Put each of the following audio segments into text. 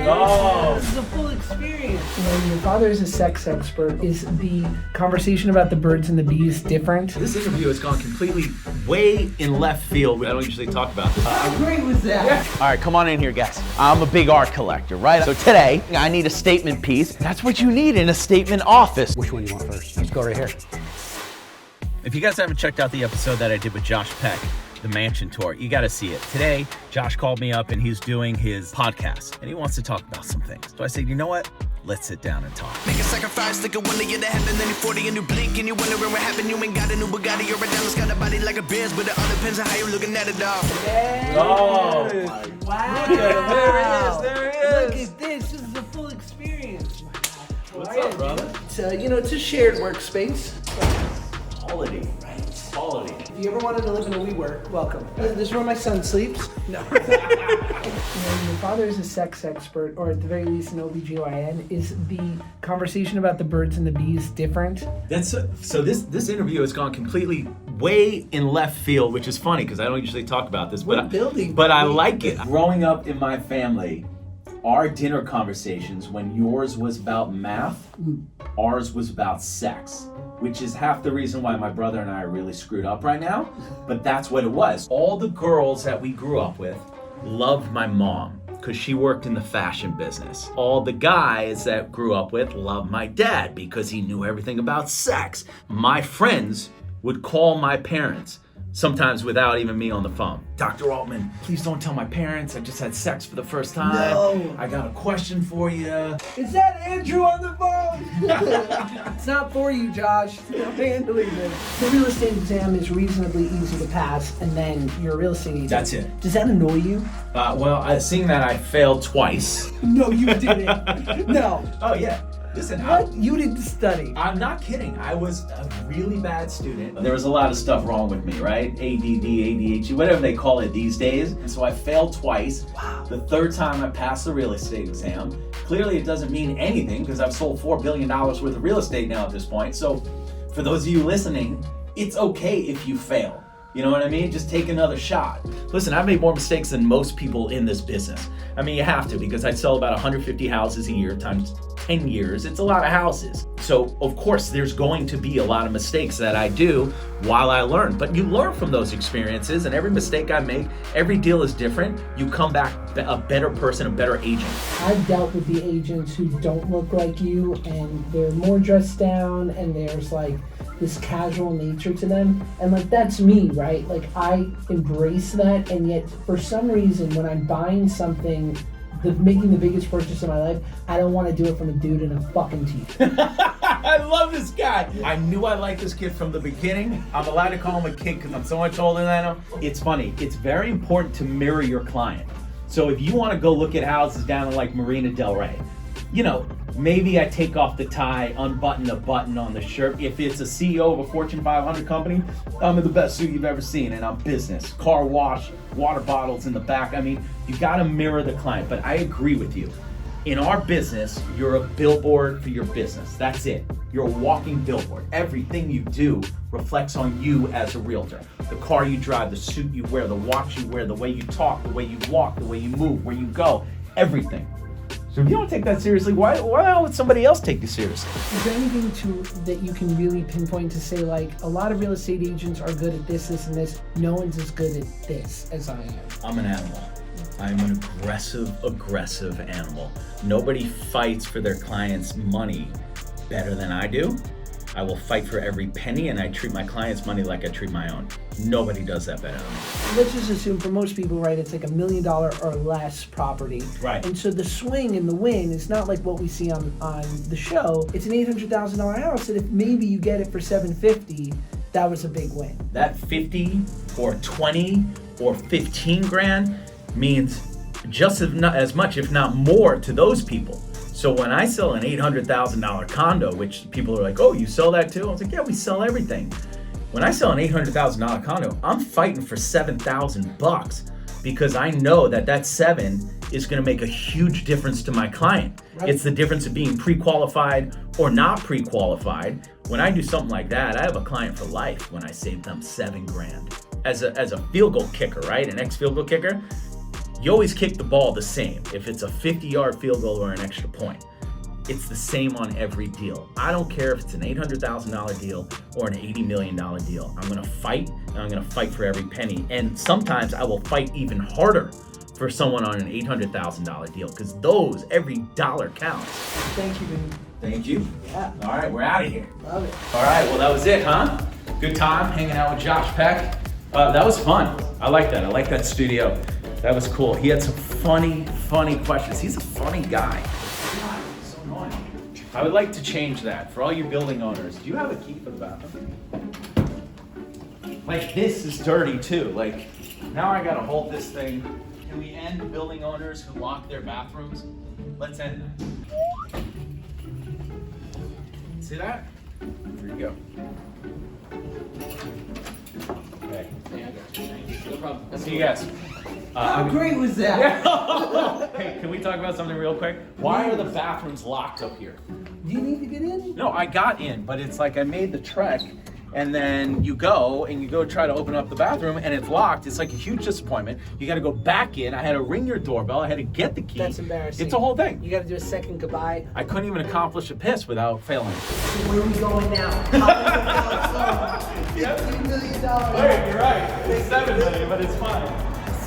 Oh. This is the full experience. When your father is a sex expert, is the conversation about the birds and the bees different? This interview has gone completely way in left field. I don't usually talk about this. How great was that? All right, come on in here, guys. I'm a big art collector, right? So today, I need a statement piece. That's what you need in a statement office. Which one do you want first? Let's go right here. If you guys haven't checked out the episode that I did with Josh Peck, the mansion tour, you got to see it. Today, Josh called me up and he's doing his podcast and he wants to talk about some things. So I said, you know what? Let's sit down and talk. Make a sacrifice, think of one to get to heaven, then you're 40 and you blink and you wondering what happened. You ain't got a new Bugatti or a Dallas, got a body like a Benz, but it all depends on how you're looking at it, dog. Oh, Wow. Look at him. There he is. Look at this. This is the full experience. What's up, brother? It's a shared workspace. Quality, right? Quality. If you ever wanted to live in a WeWork, welcome. This is where my son sleeps. No. When your father is a sex expert, or at the very least an OBGYN, is the conversation about the birds and the bees different? So this interview has gone completely way in left field, which is funny because I don't usually talk about this, but I like it. Growing up in my family, our dinner conversations, when yours was about math, ours was about sex, which is half the reason why my brother and I are really screwed up right now, but that's what it was. All the girls that we grew up with loved my mom because she worked in the fashion business. All the guys that grew up with loved my dad because he knew everything about sex. My friends would call my parents, sometimes without even me on the phone. Dr. Altman, please don't tell my parents I just had sex for the first time. No. I got a question for you. Is that Andrew on the phone? It's not for you, Josh. I'm handling this. The real estate exam is reasonably easy to pass, and then you're a real estate agent. That's it. Does that annoy you? Seeing that I failed twice. No, you didn't. No. Oh yeah. Listen, What? You didn't study. I'm not kidding. I was a really bad student. There was a lot of stuff wrong with me, right? ADD, ADHD, whatever they call it these days. And so I failed twice. Wow. The third time I passed the real estate exam. Clearly it doesn't mean anything because I've sold $4 billion worth of real estate now at this point. So for those of you listening, it's okay if you fail. You know what I mean? Just take another shot. Listen, I've made more mistakes than most people in this business. I mean, you have to because I sell about 150 houses a year times 10 years. It's a lot of houses. So, of course, there's going to be a lot of mistakes that I do while I learn. But you learn from those experiences, and every mistake I make, every deal is different. You come back a better person, a better agent. I've dealt with the agents who don't look like you, and they're more dressed down, and there's like this casual nature to them, and like that's me, right? Like I embrace that, and yet for some reason when I'm buying something, making the biggest purchase of my life, I don't want to do it from a dude in a fucking t-shirt. I love this guy. I knew I liked this kid from the beginning. I'm allowed to call him a kid because I'm so much older than him. It's funny. It's very important to mirror your client. So if you want to go look at houses down in like Marina Del Rey, you know, maybe I take off the tie, unbutton the button on the shirt. If it's a CEO of a Fortune 500 company, I'm in the best suit you've ever seen, and I'm business. Car wash, water bottles in the back. I mean, you gotta mirror the client, but I agree with you. In our business, you're a billboard for your business. That's it. You're a walking billboard. Everything you do reflects on you as a realtor. The car you drive, the suit you wear, the watch you wear, the way you talk, the way you walk, the way you move, where you go, everything. So if you don't take that seriously, why the hell would somebody else take you seriously? Is there anything that you can really pinpoint to say, like, a lot of real estate agents are good at this, and this, no one's as good at this as I am? I'm an animal. I'm an aggressive animal. Nobody fights for their clients' money better than I do. I will fight for every penny, and I treat my clients' money like I treat my own. Nobody does that better than me. Let's just assume for most people, right, it's like $1 million or less property. Right. And so the swing and the win is not like what we see on the show. It's an $800,000 house, and if maybe you get it for $750,000, that was a big win. That 50 or 20 or 15 grand means just as much, if not more, to those people. So when I sell an $800,000 condo, which people are like, oh, you sell that too? I was like, yeah, we sell everything. When I sell an $800,000 condo, I'm fighting for $7,000 because I know that 7 is gonna make a huge difference to my client. Right. It's the difference of being pre-qualified or not pre-qualified. When I do something like that, I have a client for life when I save them $7 grand. As a field goal kicker, right? An ex-field goal kicker, You always kick the ball the same. If it's a 50-yard field goal or an extra point, it's the same on every deal. I don't care if it's an $800,000 deal or an $80 million deal. I'm gonna fight, and I'm gonna fight for every penny. And sometimes I will fight even harder for someone on an $800,000 deal, because those, every dollar counts. Thank you, dude. Thank you. Yeah. All right, we're out of here. Love it. All right, well, that was it, huh? Good time hanging out with Josh Peck. That was fun. I like that. I like that studio. That was cool. He had some funny questions. He's a funny guy. God, so annoying. I would like to change that for all you building owners. Do you have a key for the bathroom? Like, this is dirty too. Like, now I gotta hold this thing. Can we end building owners who lock their bathrooms? Let's end that. See that? Here you go. Okay. No problem. See you guys. How great was that? Hey, can we talk about something real quick? Why are the bathrooms locked up here? Do you need to get in? No, I got in, but it's like I made the trek, and then you go try to open up the bathroom, and it's locked. It's like a huge disappointment. You got to go back in. I had to ring your doorbell. I had to get the key. That's embarrassing. It's a whole thing. You got to do a second goodbye. I couldn't even accomplish a piss without failing. Where are we going now? $15 million. Hey, you're right. It's $7 million, but it's fine.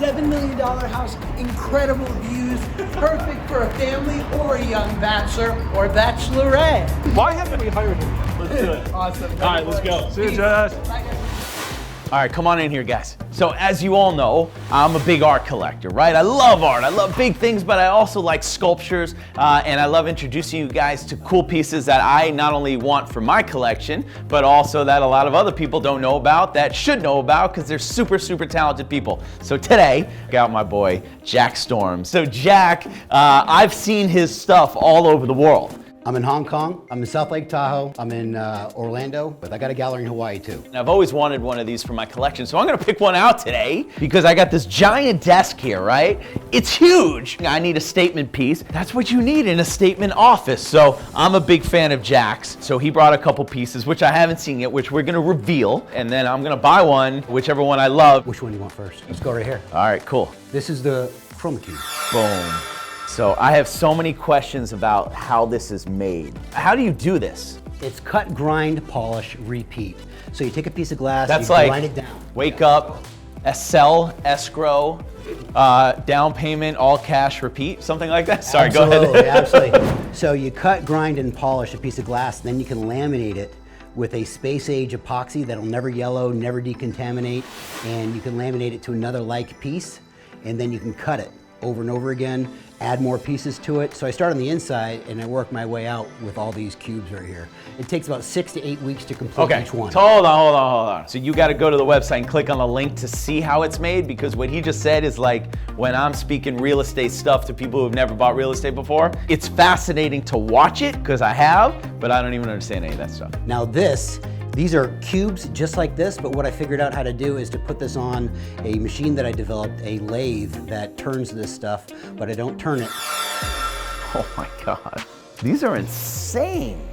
$7 million house, incredible views, perfect for a family or a young bachelor or bachelorette. Why haven't we hired him? Let's do it. Awesome. All right, let's go. See you, Josh. Bye, guys. All right, come on in here, guys. So as you all know, I'm a big art collector, right? I love art. I love big things, but I also like sculptures, and I love introducing you guys to cool pieces that I not only want for my collection, but also that a lot of other people don't know about, that should know about, because they're super, super talented people. So today, I got my boy, Jack Storm. So Jack, I've seen his stuff all over the world. I'm in Hong Kong, I'm in South Lake Tahoe, I'm in Orlando, but I got a gallery in Hawaii too. And I've always wanted one of these for my collection, so I'm gonna pick one out today because I got this giant desk here, right? It's huge. I need a statement piece. That's what you need in a statement office. So I'm a big fan of Jack's. So he brought a couple pieces, which I haven't seen yet, which we're gonna reveal. And then I'm gonna buy one, whichever one I love. Which one do you want first? Let's go right here. All right, cool. This is the chroma key. Boom. So I have so many questions about how this is made. How do you do this? It's cut, grind, polish, repeat. So you take a piece of glass, That's you like grind it down. Wake up, sell, escrow, down payment, all cash, repeat, something like that? Sorry, Absolutely, go ahead. Absolutely. So you cut, grind, and polish a piece of glass, then you can laminate it with a space age epoxy that'll never yellow, never decontaminate, and you can laminate it to another like piece, and then you can cut it over and over again, add more pieces to it. So I start on the inside and I work my way out with all these cubes right here. It takes about 6 to 8 weeks to complete Okay, each one. so hold on. So you gotta go to the website and click on the link to see how it's made, because what he just said is like, when I'm speaking real estate stuff to people who've never bought real estate before, it's fascinating to watch it, because I have, but I don't even understand any of that stuff. Now these are cubes just like this, but what I figured out how to do is to put this on a machine that I developed, a lathe that turns this stuff, but I don't turn it. Oh my God, these are insane.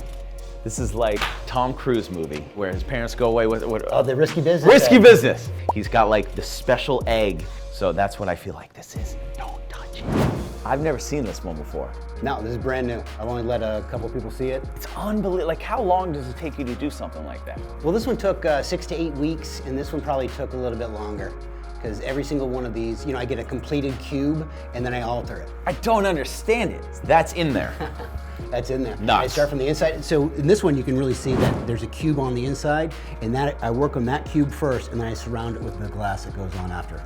This is like Tom Cruise movie where his parents go away with Oh, the risky business. risky business. He's got like the special egg. So that's what I feel like this is. Don't touch it. I've never seen this one before. No, this is brand new. I've only let a couple people see it. It's unbelievable. Like, how long does it take you to do something like that? Well, this one took 6 to 8 weeks, and this one probably took a little bit longer. Because every single one of these, I get a completed cube, and then I alter it. I don't understand it. That's in there. That's in there. Nice. I start from the inside. So in this one, you can really see that there's a cube on the inside, and that I work on that cube first, and then I surround it with the glass that goes on after.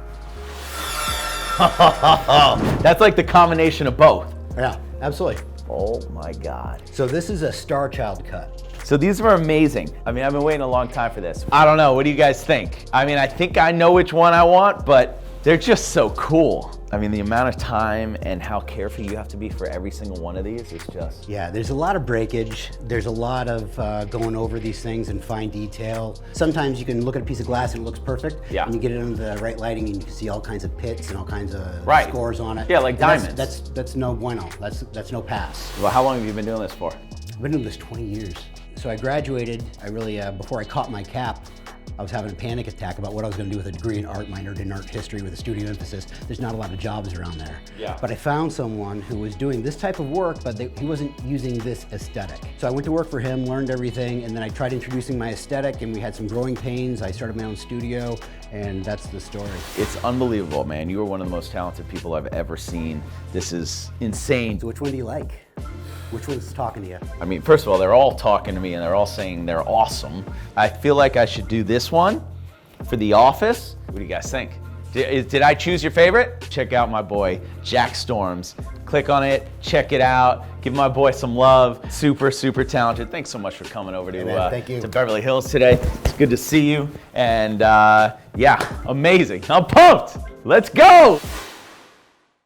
That's like the combination of both. Yeah, absolutely. Oh my God. So this is a Star Child cut. So these are amazing. I mean, I've been waiting a long time for this. I don't know, what do you guys think? I mean, I think I know which one I want, but they're just so cool. I mean, the amount of time and how careful you have to be for every single one of these is just... Yeah, there's a lot of breakage. There's a lot of going over these things in fine detail. Sometimes you can look at a piece of glass and it looks perfect. Yeah. And you get it under the right lighting and you can see all kinds of pits and all kinds of scores on it. Yeah, like And diamonds. That's no bueno. That's no pass. Well, how long have you been doing this for? I've been doing this 20 years. So I graduated, I really, before I caught my cap, I was having a panic attack about what I was going to do with a degree in art, minored in art history with a studio emphasis. There's not a lot of jobs around there. Yeah. But I found someone who was doing this type of work, but he wasn't using this aesthetic. So I went to work for him, learned everything, and then I tried introducing my aesthetic, and we had some growing pains. I started my own studio, and that's the story. It's unbelievable, man. You are one of the most talented people I've ever seen. This is insane. So which one do you like? Which one's talking to you? I mean, first of all, they're all talking to me and they're all saying they're awesome. I feel like I should do this one for The Office. What do you guys think? Did I choose your favorite? Check out my boy, Jack Storms. Click on it, check it out, give my boy some love. Super, super talented. Thanks so much for coming over to, Thank you. to Beverly Hills today. It's good to see you. And yeah, amazing. I'm pumped. Let's go.